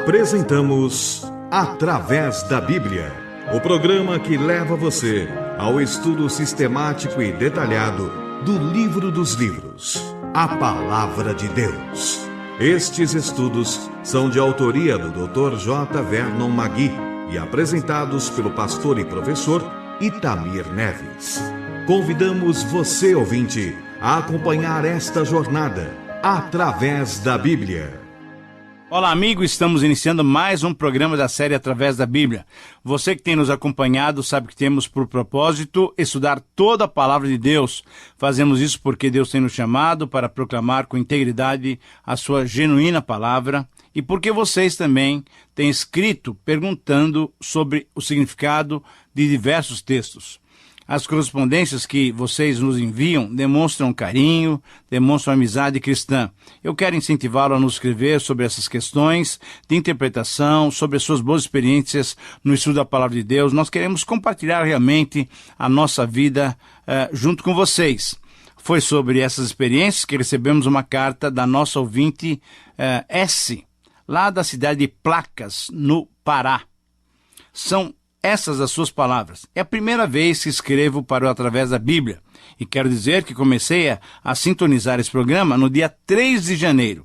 Apresentamos Através da Bíblia, o programa que leva você ao estudo sistemático e detalhado do Livro dos Livros, a Palavra de Deus. Estes estudos são de autoria do Dr. J. Vernon Magui e apresentados pelo pastor e professor Itamir Neves. Convidamos você, ouvinte, a acompanhar esta jornada através da Bíblia. Olá, amigo, estamos iniciando mais um programa da série Através da Bíblia. Você que tem nos acompanhado sabe que temos por propósito estudar toda a Palavra de Deus. Fazemos isso porque Deus tem nos chamado para proclamar com integridade a sua genuína palavra e porque vocês também têm escrito perguntando sobre o significado de diversos textos. As correspondências que vocês nos enviam demonstram carinho, demonstram amizade cristã. Eu quero incentivá-lo a nos escrever sobre essas questões de interpretação, sobre as suas boas experiências no estudo da Palavra de Deus. Nós queremos compartilhar realmente a nossa vida junto com vocês. Foi sobre essas experiências que recebemos uma carta da nossa ouvinte S, lá da cidade de Placas, no Pará. São essas as suas palavras. É a primeira vez que escrevo para o Através da Bíblia. E quero dizer que comecei a sintonizar esse programa no dia 3 de janeiro.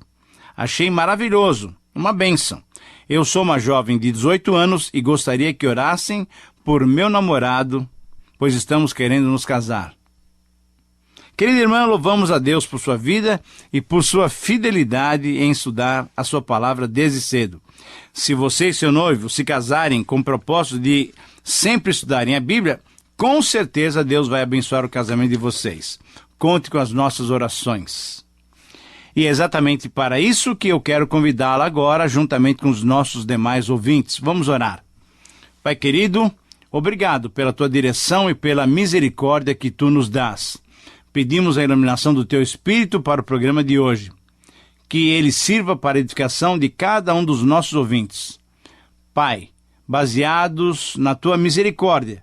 Achei maravilhoso, uma bênção. Eu sou uma jovem de 18 anos e gostaria que orassem por meu namorado, pois estamos querendo nos casar. Querida irmã, louvamos a Deus por sua vida e por sua fidelidade em estudar a sua palavra desde cedo. Se você e seu noivo se casarem com o propósito de sempre estudarem a Bíblia, com certeza Deus vai abençoar o casamento de vocês. Conte com as nossas orações. E é exatamente para isso que eu quero convidá-la agora, juntamente com os nossos demais ouvintes. Vamos orar. Pai querido, obrigado pela tua direção e pela misericórdia que tu nos dás. Pedimos a iluminação do Teu Espírito para o programa de hoje. Que ele sirva para a edificação de cada um dos nossos ouvintes. Pai, baseados na Tua misericórdia,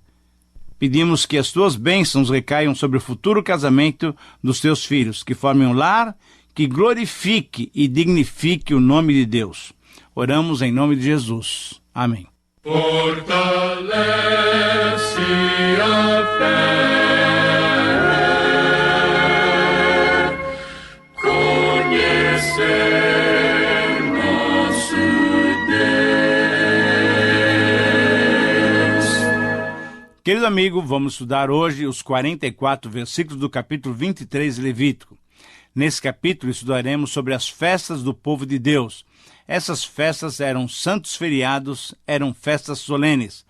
pedimos que as Tuas bênçãos recaiam sobre o futuro casamento dos Teus filhos, que formem um lar que glorifique e dignifique o nome de Deus. Oramos em nome de Jesus. Amém. Fortalece a fé. Querido amigo, vamos estudar hoje os 44 versículos do capítulo 23 de Levítico. Nesse capítulo estudaremos sobre as festas do povo de Deus. Essas festas eram santos feriados, eram festas solenes.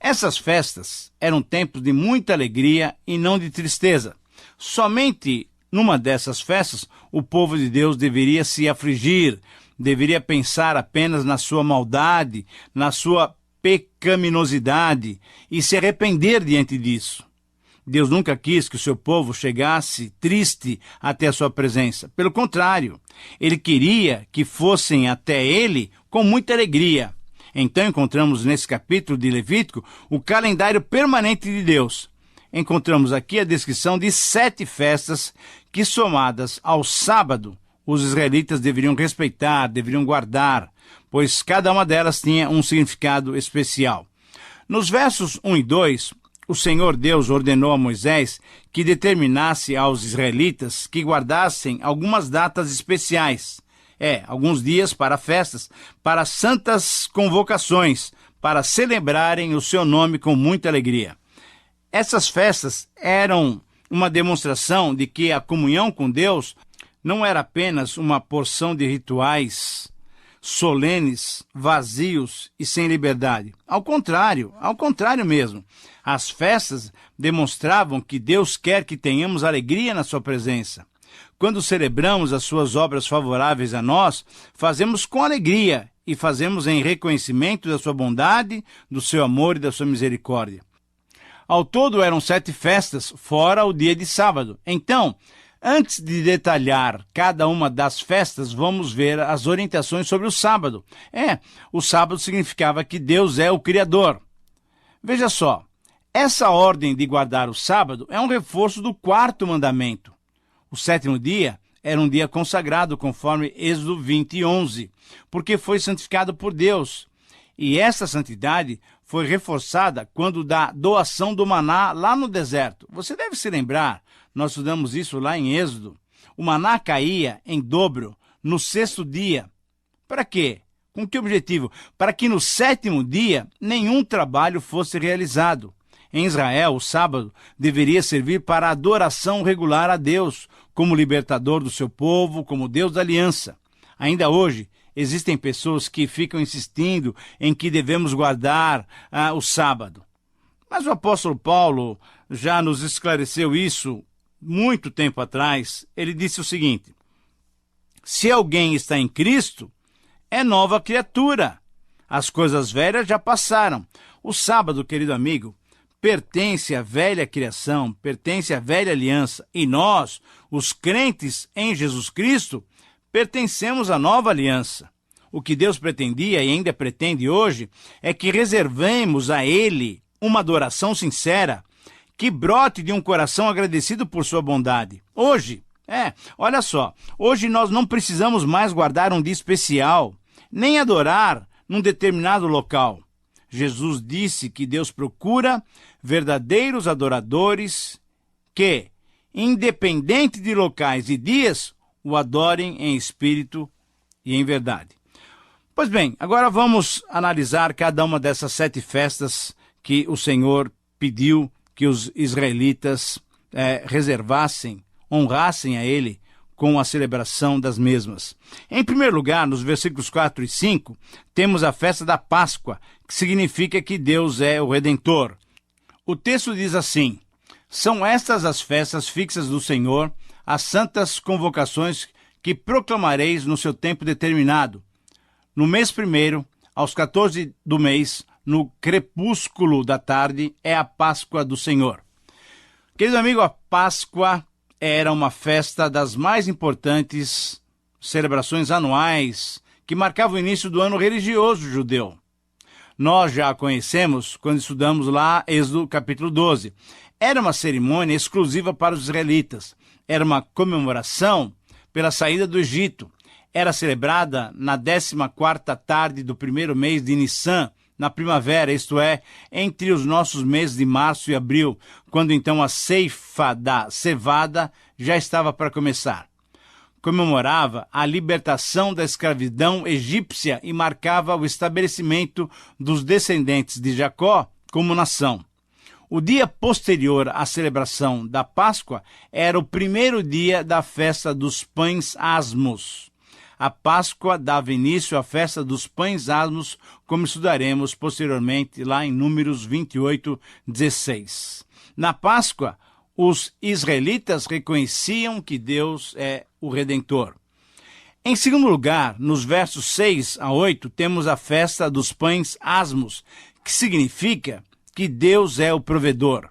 Essas festas eram tempos de muita alegria e não de tristeza. Somente numa dessas festas o povo de Deus deveria se afligir, deveria pensar apenas na sua maldade, na sua pecaminosidade e se arrepender diante disso. Deus nunca quis que o seu povo chegasse triste até a sua presença. Pelo contrário, Ele queria que fossem até Ele com muita alegria. Então encontramos nesse capítulo de Levítico o calendário permanente de Deus. Encontramos aqui a descrição de 7 festas que, somadas ao sábado, os israelitas deveriam respeitar, deveriam guardar, pois cada uma delas tinha um significado especial. Nos versos 1 e 2, o Senhor Deus ordenou a Moisés que determinasse aos israelitas que guardassem algumas datas especiais, alguns dias para festas, para santas convocações, para celebrarem o seu nome com muita alegria. Essas festas eram uma demonstração de que a comunhão com Deus não era apenas uma porção de rituais solenes, vazios e sem liberdade. Ao contrário mesmo. As festas demonstravam que Deus quer que tenhamos alegria na sua presença. Quando celebramos as suas obras favoráveis a nós, fazemos com alegria e fazemos em reconhecimento da sua bondade, do seu amor e da sua misericórdia. Ao todo eram 7 festas, fora o dia de sábado. Então, antes de detalhar cada uma das festas, vamos ver as orientações sobre o sábado. O sábado significava que Deus é o Criador. Veja só, essa ordem de guardar o sábado é um reforço do 4º mandamento. O 7º dia era um dia consagrado, conforme Êxodo 20:11, porque foi santificado por Deus. E essa santidade foi reforçada quando da doação do maná lá no deserto. Você deve se lembrar, nós estudamos isso lá em Êxodo. O maná caía em dobro no 6º dia. Para quê? Com que objetivo? Para que no 7º dia nenhum trabalho fosse realizado. Em Israel, o sábado deveria servir para a adoração regular a Deus, como libertador do seu povo, como Deus da aliança. Ainda hoje, existem pessoas que ficam insistindo em que devemos guardar o sábado. Mas o apóstolo Paulo já nos esclareceu isso muito tempo atrás. Ele disse o seguinte: se alguém está em Cristo, é nova criatura. As coisas velhas já passaram. O sábado, querido amigo, pertence à velha criação, pertence à velha aliança. E nós, os crentes em Jesus Cristo, pertencemos à nova aliança. O que Deus pretendia e ainda pretende hoje é que reservemos a Ele uma adoração sincera, que brote de um coração agradecido por sua bondade. Hoje, olha só, hoje nós não precisamos mais guardar um dia especial, nem adorar num determinado local. Jesus disse que Deus procura verdadeiros adoradores que, independente de locais e dias, o adorem em espírito e em verdade. Pois bem, agora vamos analisar cada uma dessas 7 festas que o Senhor pediu que os israelitas reservassem, honrassem a Ele com a celebração das mesmas. Em primeiro lugar, nos versículos 4 e 5, temos a festa da Páscoa, que significa que Deus é o Redentor. O texto diz assim: são estas as festas fixas do Senhor, as santas convocações que proclamareis no seu tempo determinado. No mês primeiro, aos 14 do mês, no crepúsculo da tarde, é a Páscoa do Senhor. Querido amigo, a Páscoa era uma festa das mais importantes celebrações anuais que marcava o início do ano religioso judeu. Nós já a conhecemos quando estudamos lá Êxodo capítulo 12. Era uma cerimônia exclusiva para os israelitas. Era uma comemoração pela saída do Egito. Era celebrada na 14ª tarde do primeiro mês de Nissan, na primavera, isto é, entre os nossos meses de março e abril, quando então a ceifa da cevada já estava para começar. Comemorava a libertação da escravidão egípcia e marcava o estabelecimento dos descendentes de Jacó como nação. O dia posterior à celebração da Páscoa era o primeiro dia da festa dos pães asmos. A Páscoa dava início à festa dos pães asmos, como estudaremos posteriormente lá em Números 28:16. Na Páscoa, os israelitas reconheciam que Deus é o Redentor. Em segundo lugar, nos versos 6 a 8, temos a festa dos pães asmos, que significa que Deus é o provedor.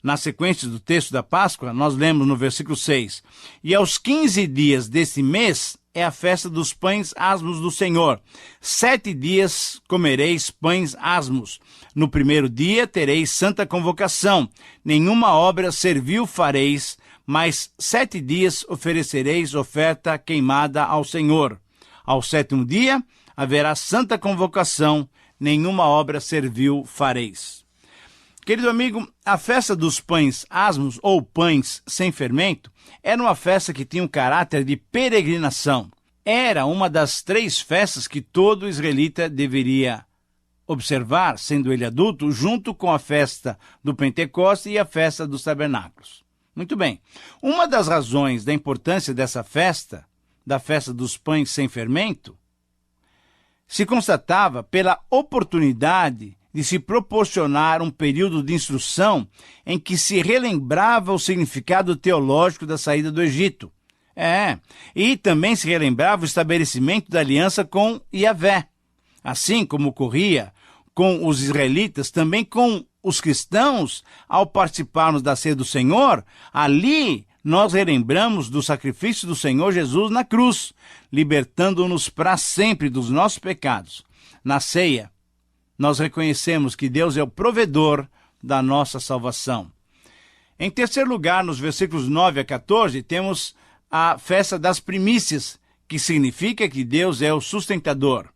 Na sequência do texto da Páscoa, nós lemos no versículo 6, e aos 15 dias desse mês é a festa dos pães asmos do Senhor. 7 dias comereis pães asmos. No primeiro dia tereis santa convocação. Nenhuma obra servil fareis, mas 7 dias oferecereis oferta queimada ao Senhor. Ao 7º dia haverá santa convocação. Nenhuma obra servil fareis. Querido amigo, a festa dos pães asmos, ou pães sem fermento, era uma festa que tinha um caráter de peregrinação. Era uma das 3 festas que todo israelita deveria observar, sendo ele adulto, junto com a festa do Pentecoste e a festa dos tabernáculos. Muito bem. Uma das razões da importância dessa festa, da festa dos pães sem fermento, se constatava pela oportunidade de se proporcionar um período de instrução em que se relembrava o significado teológico da saída do Egito. E também se relembrava o estabelecimento da aliança com Yahvé. Assim como ocorria com os israelitas, também com os cristãos, ao participarmos da ceia do Senhor, ali nós relembramos do sacrifício do Senhor Jesus na cruz, libertando-nos para sempre dos nossos pecados. Na ceia, nós reconhecemos que Deus é o provedor da nossa salvação. Em terceiro lugar, nos versículos 9 a 14, temos a festa das primícias, que significa que Deus é o sustentador.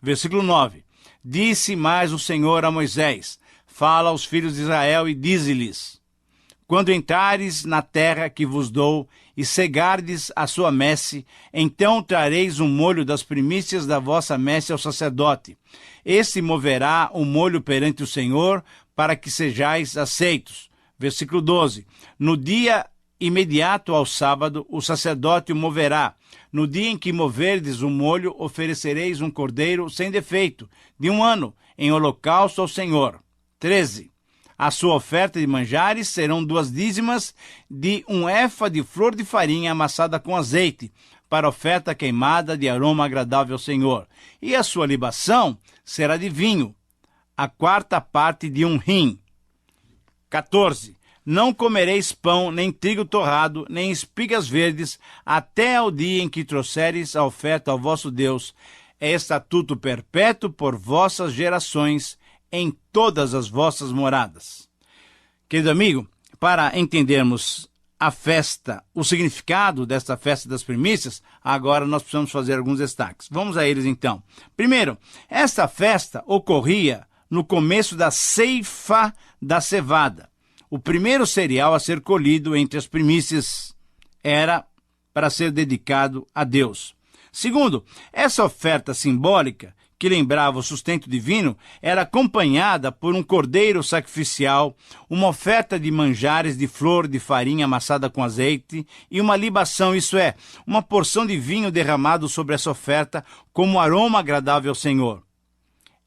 Versículo 9. Disse mais o Senhor a Moisés: fala aos filhos de Israel e dize-lhes: quando entrares na terra que vos dou e cegardes a sua messe, então trareis um molho das primícias da vossa messe ao sacerdote. Este moverá o molho perante o Senhor, para que sejais aceitos. Versículo 12. No dia imediato ao sábado, o sacerdote o moverá. No dia em que moverdes o molho, oferecereis um cordeiro sem defeito, de 1 ano, em holocausto ao Senhor. 13. A sua oferta de manjares serão 2 dízimas de 1 éfa de flor de farinha amassada com azeite, para oferta queimada de aroma agradável ao Senhor. E a sua libação será de vinho, a 4ª parte de 1 hin. 14. Não comereis pão, nem trigo torrado, nem espigas verdes, até ao dia em que trouxeres a oferta ao vosso Deus. É estatuto perpétuo por vossas gerações, em todas as vossas moradas. Querido amigo, para entendermos a festa, o significado desta festa das primícias, agora nós precisamos fazer alguns destaques. Vamos a eles então. Primeiro, esta festa ocorria no começo da ceifa da cevada. O primeiro cereal a ser colhido entre as primícias era para ser dedicado a Deus. Segundo, essa oferta simbólica, que lembrava o sustento divino, era acompanhada por um cordeiro sacrificial, uma oferta de manjares de flor de farinha amassada com azeite e uma libação, isso é, uma porção de vinho derramado sobre essa oferta como aroma agradável ao Senhor.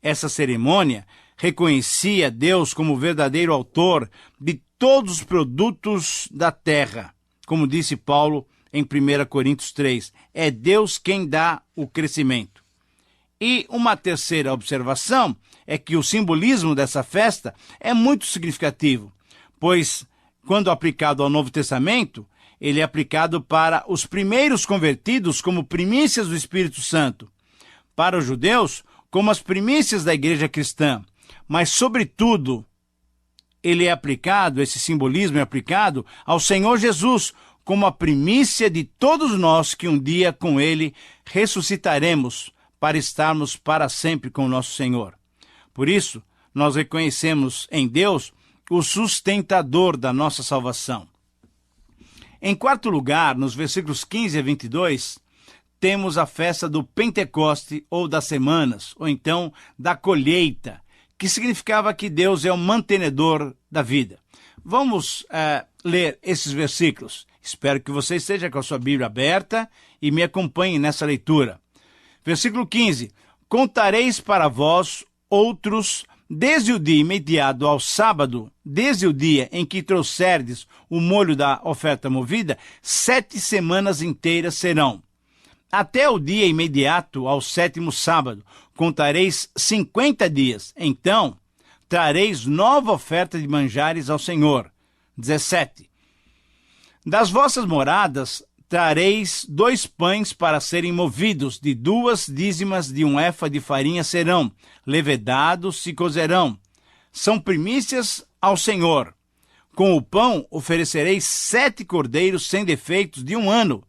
Essa cerimônia reconhecia Deus como verdadeiro autor de todos os produtos da terra. Como disse Paulo em 1 Coríntios 3, é Deus quem dá o crescimento. E uma terceira observação é que o simbolismo dessa festa é muito significativo, pois, quando aplicado ao Novo Testamento, ele é aplicado para os primeiros convertidos como primícias do Espírito Santo, para os judeus como as primícias da igreja cristã, mas, sobretudo, esse simbolismo é aplicado ao Senhor Jesus como a primícia de todos nós que um dia com ele ressuscitaremos, para estarmos para sempre com o nosso Senhor. Por isso, nós reconhecemos em Deus o sustentador da nossa salvação. Em quarto lugar, nos versículos 15 a 22, temos a festa do Pentecoste, ou das semanas, ou então da colheita, que significava que Deus é o mantenedor da vida. Vamos ler esses versículos. Espero que você esteja com a sua Bíblia aberta e me acompanhe nessa leitura. Versículo 15. Contareis para vós outros, desde o dia imediato ao sábado, desde o dia em que trouxerdes o molho da oferta movida, 7 semanas inteiras serão. Até o dia imediato ao 7º sábado, contareis 50 dias. Então, trareis nova oferta de manjares ao Senhor. 17. Das vossas moradas trareis 2 pães para serem movidos, de 2 dízimas de 1 éfa de farinha serão, levedados se cozerão. São primícias ao Senhor. Com o pão oferecereis 7 cordeiros sem defeitos de 1 ano,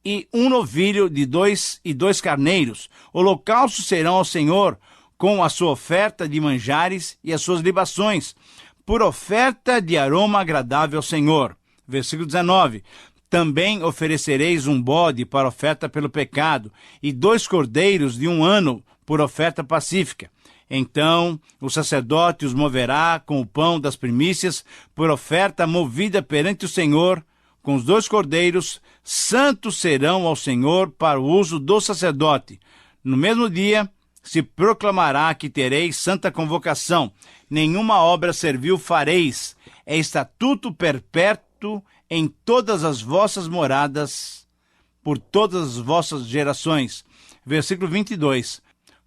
e 1 novilho de 2 e 2 carneiros. Holocaustos serão ao Senhor, com a sua oferta de manjares e as suas libações, por oferta de aroma agradável ao Senhor. Versículo 19. Também oferecereis um bode para oferta pelo pecado, e 2 cordeiros de 1 ano por oferta pacífica. Então o sacerdote os moverá com o pão das primícias por oferta movida perante o Senhor, com os 2 cordeiros, santos serão ao Senhor para o uso do sacerdote. No mesmo dia se proclamará que tereis santa convocação. Nenhuma obra servil fareis. É estatuto perpétuo em todas as vossas moradas, por todas as vossas gerações. Versículo 22.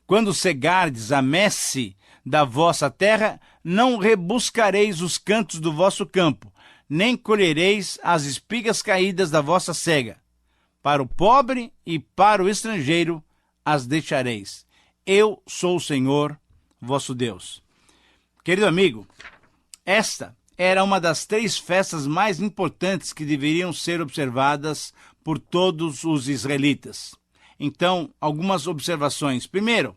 Quando cegardes a messe da vossa terra, não rebuscareis os cantos do vosso campo, nem colhereis as espigas caídas da vossa cega. Para o pobre e para o estrangeiro as deixareis. Eu sou o Senhor, vosso Deus. Querido amigo, esta era uma das 3 festas mais importantes que deveriam ser observadas por todos os israelitas. Então, algumas observações. Primeiro,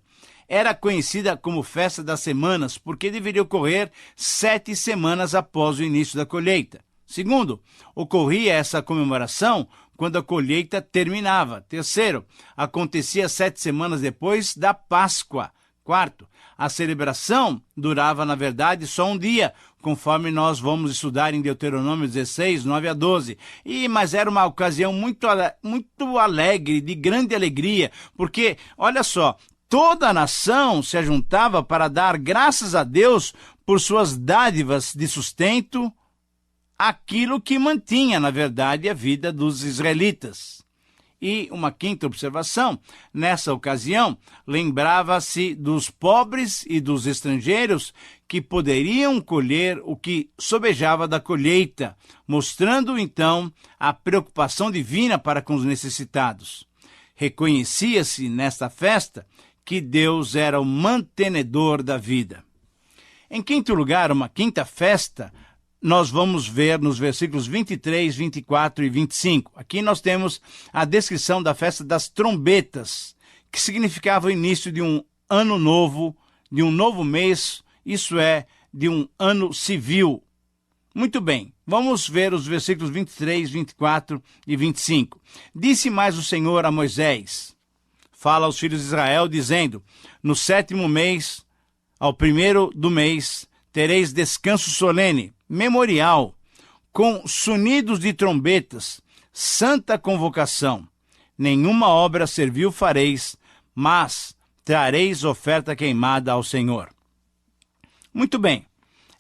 era conhecida como Festa das Semanas porque deveria ocorrer 7 semanas após o início da colheita. Segundo, ocorria essa comemoração quando a colheita terminava. Terceiro, acontecia 7 semanas depois da Páscoa. Quarto, a celebração durava, na verdade, só um dia, conforme nós vamos estudar em Deuteronômio 16, 9 a 12. Mas era uma ocasião muito alegre, de grande alegria, porque, olha só, toda a nação se ajuntava para dar graças a Deus por suas dádivas de sustento, aquilo que mantinha, na verdade, a vida dos israelitas. E uma quinta observação, nessa ocasião, lembrava-se dos pobres e dos estrangeiros que poderiam colher o que sobejava da colheita, mostrando, então, a preocupação divina para com os necessitados. Reconhecia-se nesta festa que Deus era o mantenedor da vida. Em quinto lugar, uma quinta festa, nós vamos ver nos versículos 23, 24 e 25. Aqui nós temos a descrição da festa das trombetas, que significava o início de um ano novo, de um novo mês, isso é, de um ano civil. Muito bem, vamos ver os versículos 23, 24 e 25. Disse mais o Senhor a Moisés: fala aos filhos de Israel, dizendo: no 7º mês, ao 1º do mês, tereis descanso solene, memorial, com sonidos de trombetas, santa convocação. Nenhuma obra servil fareis, mas trareis oferta queimada ao Senhor. Muito bem,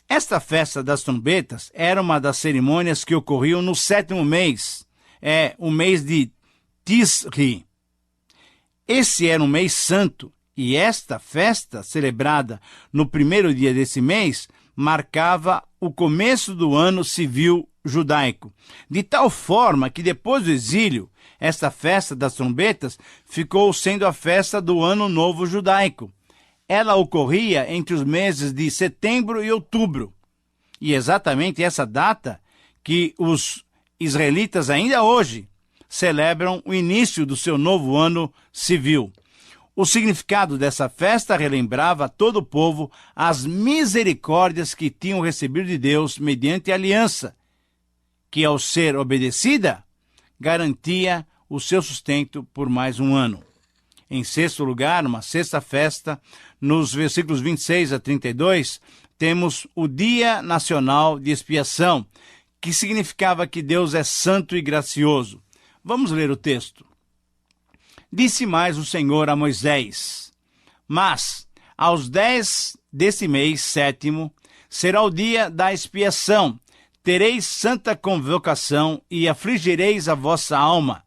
esta festa das trombetas era uma das cerimônias que ocorriam no 7º mês, o mês de Tisri. Esse era um mês santo, e esta festa, celebrada no 1º dia desse mês, marcava o começo do ano civil judaico, de tal forma que depois do exílio, esta festa das trombetas ficou sendo a festa do Ano Novo Judaico. Ela ocorria entre os meses de setembro e outubro, e exatamente essa data que os israelitas ainda hoje celebram o início do seu novo ano civil. O significado dessa festa relembrava a todo o povo as misericórdias que tinham recebido de Deus mediante a aliança, que ao ser obedecida, garantia o seu sustento por mais um ano. Em sexto lugar, uma sexta festa, nos versículos 26 a 32, temos o Dia Nacional de Expiação, que significava que Deus é santo e gracioso. Vamos ler o texto. Disse mais o Senhor a Moisés: mas aos 10 desse mês 7º será o dia da expiação. Tereis santa convocação e afligireis a vossa alma.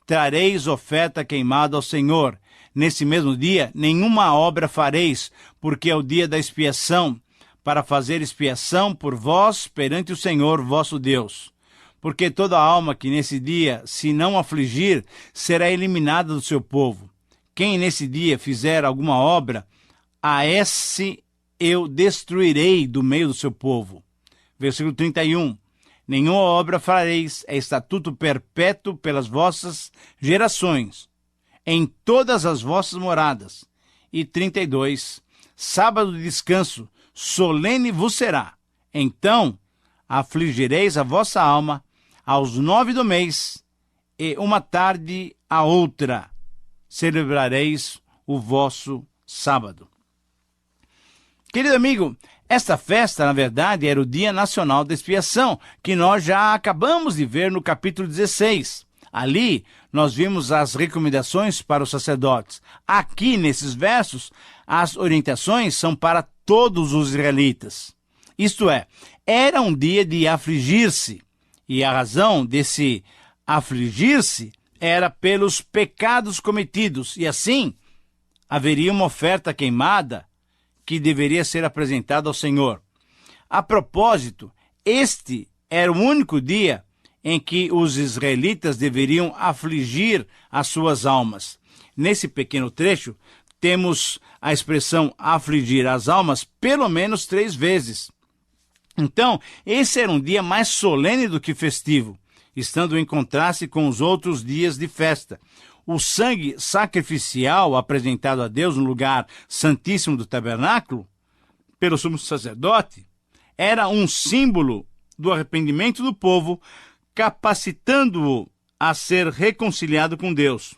Trareis oferta queimada ao Senhor. Nesse mesmo dia nenhuma obra fareis, porque é o dia da expiação, para fazer expiação por vós perante o Senhor vosso Deus. Porque toda alma que nesse dia se não afligir, será eliminada do seu povo. Quem nesse dia fizer alguma obra, a esse eu destruirei do meio do seu povo. Versículo 31. Nenhuma obra fareis, é estatuto perpétuo pelas vossas gerações, em todas as vossas moradas. E 32. Sábado de descanso, solene vos será. Então afligireis a vossa alma aos 9 do mês, e uma tarde a outra celebrareis o vosso sábado. Querido amigo, esta festa, na verdade, era o Dia Nacional da Expiação, que nós já acabamos de ver no capítulo 16. Ali, nós vimos as recomendações para os sacerdotes. Aqui, nesses versos, as orientações são para todos os israelitas. Isto é, era um dia de afligir-se. E a razão desse afligir-se era pelos pecados cometidos. E assim, haveria uma oferta queimada que deveria ser apresentada ao Senhor. A propósito, este era o único dia em que os israelitas deveriam afligir as suas almas. Nesse pequeno trecho, temos a expressão afligir as almas pelo menos 3 vezes. Então, esse era um dia mais solene do que festivo, estando em contraste com os outros dias de festa. O sangue sacrificial apresentado a Deus no lugar santíssimo do tabernáculo, pelo sumo sacerdote, era um símbolo do arrependimento do povo, capacitando-o a ser reconciliado com Deus.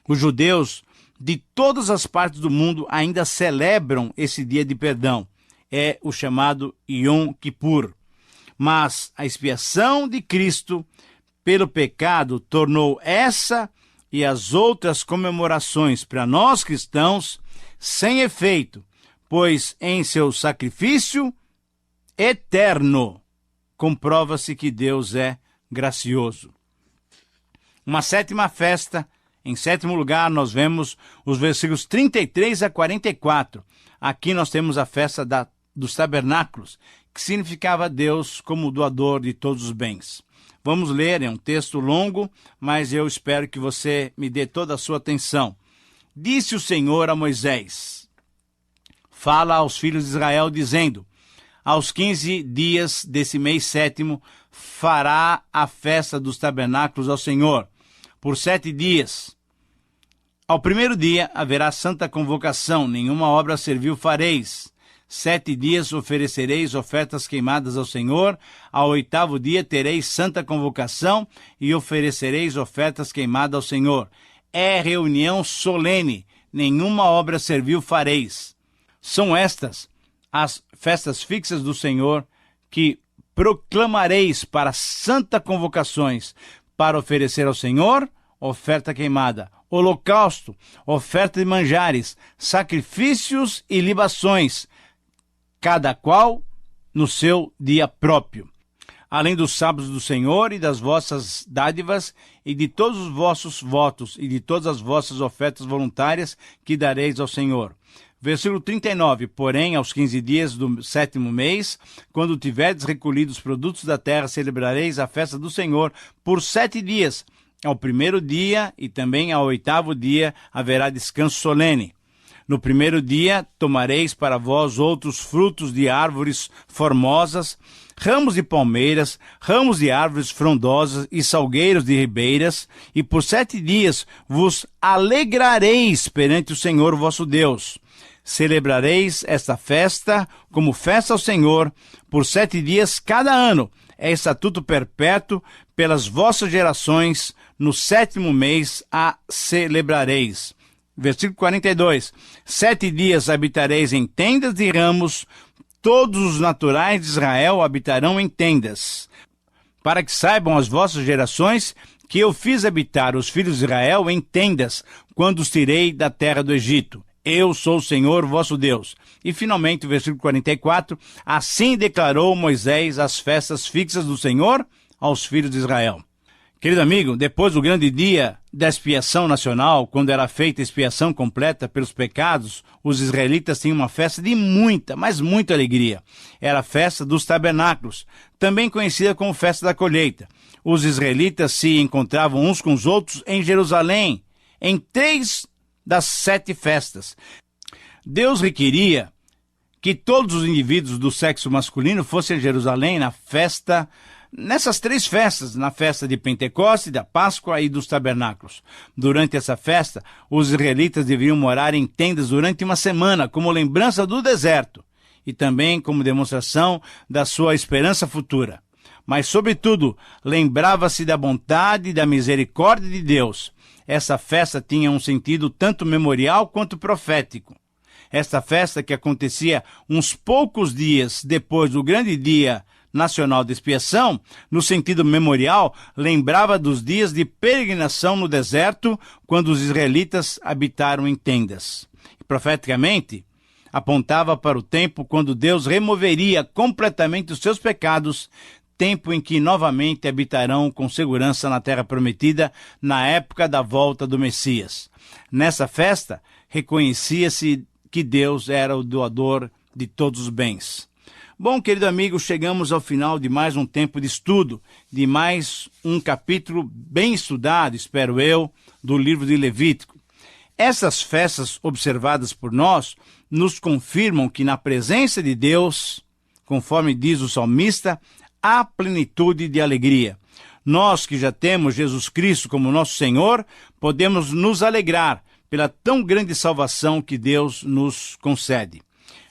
Os judeus de todas as partes do mundo ainda celebram esse dia de perdão. É o chamado Yom Kippur. Mas a expiação de Cristo pelo pecado tornou essa e as outras comemorações para nós cristãos sem efeito, pois em seu sacrifício eterno comprova-se que Deus é gracioso. Uma sétima festa, em sétimo lugar, nós vemos os versículos 33 a 44. Aqui nós temos a festa dos tabernáculos, que significava Deus como doador de todos os bens. Vamos ler, é um texto longo, mas eu espero que você me dê toda a sua atenção. Disse o Senhor a Moisés: fala aos filhos de Israel, dizendo: aos 15 dias desse mês sétimo, fará a festa dos tabernáculos ao Senhor, por 7 dias. Ao primeiro dia haverá santa convocação, nenhuma obra servil fareis. 7 dias oferecereis ofertas queimadas ao Senhor, ao 8º dia tereis santa convocação e oferecereis ofertas queimadas ao Senhor. É reunião solene, nenhuma obra servil fareis. São estas as festas fixas do Senhor que proclamareis para santa convocações, para oferecer ao Senhor oferta queimada, holocausto, oferta de manjares, sacrifícios e libações, cada qual no seu dia próprio. Além dos sábados do Senhor e das vossas dádivas, e de todos os vossos votos, e de todas as vossas ofertas voluntárias que dareis ao Senhor. Versículo 39, porém, aos 15 dias do 7º mês, quando tiverdes recolhido os produtos da terra, celebrareis a festa do Senhor por 7 dias. Ao primeiro dia e também ao 8º dia haverá descanso solene. No primeiro dia tomareis para vós outros frutos de árvores formosas, ramos de palmeiras, ramos de árvores frondosas e salgueiros de ribeiras, e por 7 dias vos alegrareis perante o Senhor vosso Deus. Celebrareis esta festa como festa ao Senhor por 7 dias cada ano. É estatuto perpétuo pelas vossas gerações, no 7º mês a celebrareis. Versículo 42. 7 dias habitareis em tendas de ramos, todos os naturais de Israel habitarão em tendas. Para que saibam as vossas gerações que eu fiz habitar os filhos de Israel em tendas, quando os tirei da terra do Egito. Eu sou o Senhor vosso Deus. E finalmente, o versículo 44, assim declarou Moisés as festas fixas do Senhor aos filhos de Israel. Querido amigo, depois do grande dia da expiação nacional, quando era feita a expiação completa pelos pecados, os israelitas tinham uma festa de muita, mas muita alegria. Era a festa dos tabernáculos, também conhecida como festa da colheita. Os israelitas se encontravam uns com os outros em Jerusalém, em 3 das 7 festas. Deus requeria que todos os indivíduos do sexo masculino fossem a Jerusalém nessas 3 festas, na festa de Pentecostes, da Páscoa e dos tabernáculos. Durante essa festa, os israelitas deveriam morar em tendas durante uma semana, como lembrança do deserto, e também como demonstração da sua esperança futura. Mas, sobretudo, lembrava-se da bondade e da misericórdia de Deus. Essa festa tinha um sentido tanto memorial quanto profético. Esta festa, que acontecia uns poucos dias depois do grande dia nacional de expiação, no sentido memorial, lembrava dos dias de peregrinação no deserto, quando os israelitas habitaram em tendas. E, profeticamente, apontava para o tempo quando Deus removeria completamente os seus pecados, tempo em que novamente habitarão com segurança na terra prometida, na época da volta do Messias. Nessa festa, reconhecia-se que Deus era o doador de todos os bens. Bom, querido amigo, chegamos ao final de mais um tempo de estudo, de mais um capítulo bem estudado, espero eu, do livro de Levítico. Essas festas observadas por nós nos confirmam que na presença de Deus, conforme diz o salmista, a plenitude de alegria. Nós que já temos Jesus Cristo como nosso Senhor, podemos nos alegrar pela tão grande salvação que Deus nos concede.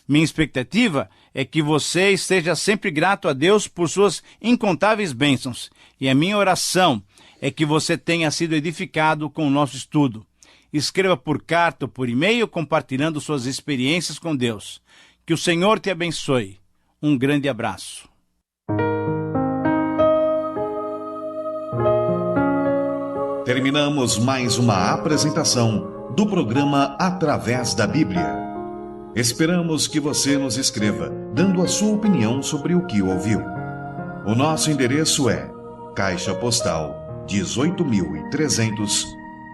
Minha expectativa é que você esteja sempre grato a Deus por suas incontáveis bênçãos. E a minha oração é que você tenha sido edificado com o nosso estudo. Escreva por carta ou por e-mail compartilhando suas experiências com Deus. Que o Senhor te abençoe. Um grande abraço. Terminamos mais uma apresentação do programa Através da Bíblia. Esperamos que você nos escreva, dando a sua opinião sobre o que ouviu. O nosso endereço é Caixa Postal 18.300,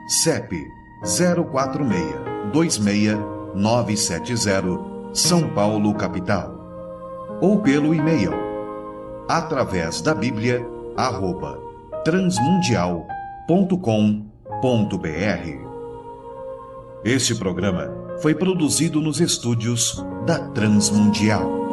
CEP 046-26970, São Paulo, capital. Ou pelo e-mail atravesdabiblia@transmundial.com.br. Este programa foi produzido nos estúdios da Transmundial.